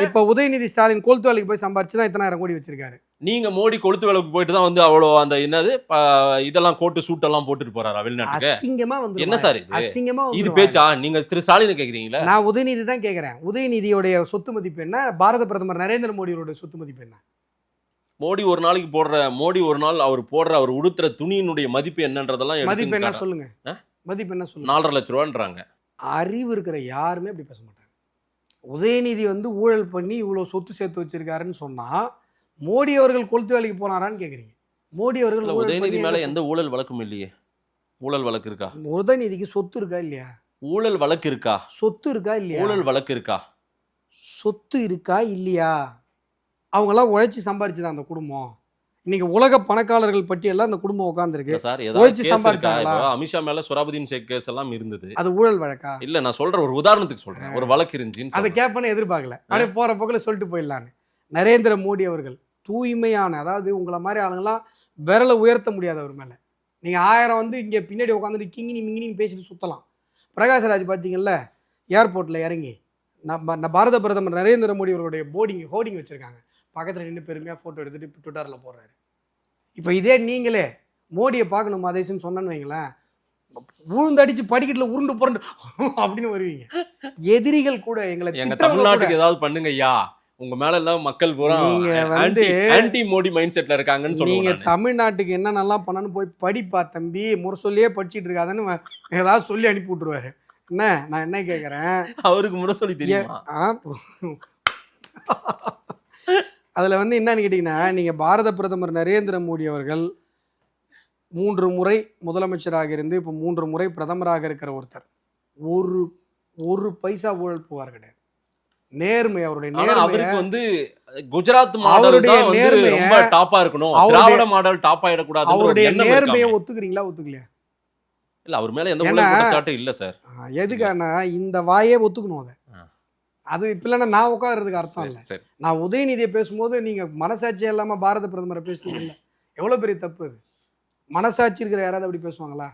இப்ப உதயநிதி ஸ்டாலின் கொளுத்து வேலைக்கு போய் சம்பாரிச்சு தான் 10,000 கோடி வச்சிருக்காரு. நீங்க மோடி கொளுத்து வேலைக்கு போயிட்டு தான் வந்து அவ்வளோ அந்த என்னது இதெல்லாம் கோட்டு சூட் எல்லாம் போட்டுட்டு போறாரா வெளிநாட்டுக்கு? அசிங்கமா வந்து என்ன சார் இது? அசிங்கமா இது பேச்சா? நீங்க திரு ஸ்டாலினை கேக்குறீங்களா? நான் உதயநிதி தான் கேக்குறேன். உதயநிதியோட சொத்து மதிப்பு என்ன? பாரத பிரதமர் நரேந்திர மோடியோட சொத்து மதிப்பு என்ன? மோடி ஒரு நாளைக்கு மோடி ஒரு நாள் அவர் உடுத்துற துணியினுடைய மதிப்பு என்னன்றதெல்லாம் மதிப்பு என்ன சொல்லுங்க. மதிப்பு என்ன சொல்லுங்க. 4.5 லட்ச ரூபான்றாங்க. அறிவு இருக்கிற யாருமே அப்படி பேச மாட்டாங்க. உதயநிதி வந்து ஊழல் பண்ணி இவ்வளவு சொத்து சேர்த்து வச்சிருக்காருன்னு சொன்னா மோடி அவர்கள் கொளுத்து வேலைக்கு போனாரான்னு கேக்குறீங்க. மோடி அவர்கள் உதயநிதி மேல எந்த ஊழல் வழக்கும் இல்லையே. ஊழல் வழக்கு இருக்கா? உதயநிதிக்கு சொத்து இருக்கா இல்லையா? ஊழல் வழக்கு இருக்கா? சொத்து இருக்கா இல்லையா? ஊழல் வழக்கு இருக்கா? சொத்து இருக்கா இல்லையா? அவங்கெல்லாம் உழைச்சி சம்பாரிச்சுதான் அந்த குடும்பம். இன்னைக்கு உலக பணக்காரர்கள் பட்டியெல்லாம் அந்த குடும்பம் உட்கார்ந்துருக்கு. உழைச்சி சம்பாரிச்சாங்களா? அமித்ஷா மேல சொராபுதீன் ஷேக் கேஸ் எல்லாம் இருந்தது. அது ஊழல் வழக்கா? இல்ல, நான் சொல்ற ஒரு உதாரணத்துக்கு சொல்றேன். ஒரு வழக்கு இருந்துச்சு. அதை கேட்பேன்னு எதிர்பார்க்கல. அப்படியே போற போக்கில் சொல்லிட்டு போயிடலான்னு. நரேந்திர மோடி அவர்கள் தூய்மையான, அதாவது உங்களை மாதிரி ஆளுங்கெல்லாம் விரலை உயர்த்த முடியாது அவர் மேல. நீங்க 1000 வந்து இங்க பின்னாடி உட்காந்துட்டு கிங்கினி மிங்கினின்னு பேசிட்டு சுத்தலாம். பிரகாஷ்ராஜ் பார்த்தீங்கல்ல, ஏர்போர்ட்ல இறங்கி நம்ம பாரத பிரதமர் நரேந்திர மோடி அவர்களுடைய ஹோர்டிங் வச்சிருக்காங்க. பக்கத்தில் நின்று பெருமையாக ஃபோட்டோ எடுத்துகிட்டு ட்விட்டரில் போடுறாரு. இப்போ இதே நீங்களே மோடியை பார்க்கணும் மதேசன்னு சொன்னேன்னு வைங்களேன், உழுந்தடிச்சு படிக்கட்டில் உருண்டு புரண்டு அப்படின்னு வருவீங்க. எதிரிகள் கூட எங்களை தமிழ்நாட்டுக்கு ஏதாவது பண்ணுங்க ஐயா, உங்க மேல எல்லாம் மக்கள் பூரா நீங்க வந்து ஆன்டி மோடி மைண்ட் செட்ல இருக்காங்கன்னு சொல்லுங்க. நீங்க தமிழ்நாட்டுக்கு என்னென்னலாம் பண்ணணும்னு போய் படிப்பா தம்பி, முரசொல்லியே படிச்சுட்டு இருக்காதுன்னு ஏதாவது சொல்லி அனுப்பி விட்டுருவாரு. என்ன நான் என்ன கேட்குறேன், அவருக்கு முரசொல்லி தெரியுமா? அதில் வந்து என்னன்னு கேட்டிங்கன்னா, நீங்கள் பாரத பிரதமர் நரேந்திர மோடி அவர்கள் 3 முறை முதலமைச்சராக இருந்து இப்போ 3 முறை பிரதமராக இருக்கிற ஒருத்தர் ஒரு பைசா ஊழல் புகார் கிடையாது. நேர்மை, அவருடைய நேர்மை வந்து குஜராத் மாடல் தான் வந்து ரொம்ப டாப்பா இருக்கணும், திராவிட மாடல் டாப் ஆயிடக்கூடாது. அவருடைய நேர்மையை ஒத்துக்கிறீங்களா ஒத்துக்கலையா? இல்ல, அவர் மேல எந்த ஊழல் குற்றச்சாட்டும் இல்ல சார். எதுக்கானா இந்த வாயே ஒத்துக்கணும். அது இப்போ இல்லைன்னா நான் உட்காதுறதுக்கு அர்த்தம் இல்லை. நான் உதயநிதியை பேசும்போது நீங்கள் மனசாட்சியே இல்லாமல் பாரத பிரதமரை பேசுனீங்கல்ல, எவ்வளோ பெரிய தப்பு அது. மனசாட்சி இருக்கிற யாராவது அப்படி பேசுவாங்களா?